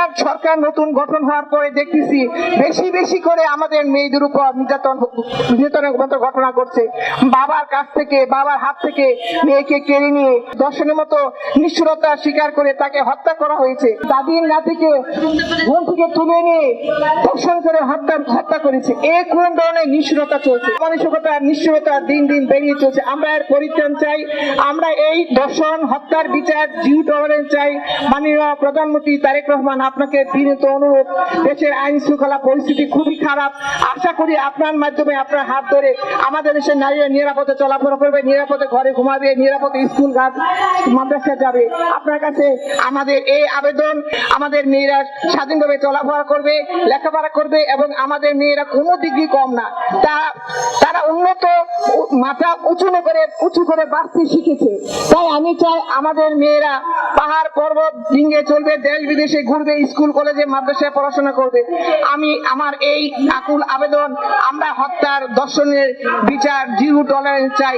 Inter সরকার নতুন গঠন হওয়ার পরে দেখতেছি বেশি বেশি করে আমাদের মেয়েদের উপর নির্যাতনের মতো ঘটনা ঘটছে। বাবার কাছ থেকে, বাবার হাত থেকে মেয়েকে কেড়ে নিয়ে দর্শনের মতো নিষ্ঠুরতার স্বীকার করে তাকে হত্যা করা হয়েছে। দাদির নাতিকে ঘুম থেকে তুলে নিয়ে ধর্ষণ করে হত্যা করেছে। এই কোন ধরনের নিষ্ঠুরতা চলছে? মানসিকতা, নিষ্ঠুরতা দিন দিন বেরিয়ে চলছে। আমরা এর পরিত্রাণ চাই। আমরা এই ধর্ষণ হত্যার বিচার, জিরো টলারেন্স চাই। মাননীয় প্রধানমন্ত্রী তারেক রহমান, আপনাকে বিনীত অনুরোধ, দেশের আইন শৃঙ্খলা পরিস্থিতি খুবই খারাপ। আশা করি আপনার মাধ্যমে, আপনার হাত ধরে আমাদের দেশের নারীরা নিরাপদে চলাফেরা করবে, নিরাপদে ঘরে ঘুমাবে, নিরাপদে স্কুল ঘাট মাদ্রাসা যাবে। আপনার কাছে আমাদের এই আবেদন, আমাদের মেয়েরা স্বাধীনভাবে চলাফেরা করবে, লেখাপড়া করবে এবং আমাদের মেয়েরা কোনো দিকই কম না। তারা উন্নত, মাথা উঁচু করে বাঁচতে শিখেছে। তাই আমি চাই আমাদের মেয়েরা পাহাড় পর্বত ডিঙ্গে চলবে, দেশ বিদেশে ঘুরবে, স্কুল কলেজে মাদ্রাসায় পড়াশোনা করবে। আমার এই আকুল আবেদন, আমরা হত্যার, ধর্ষণের বিচার, জিরো টলারেন্স চাই।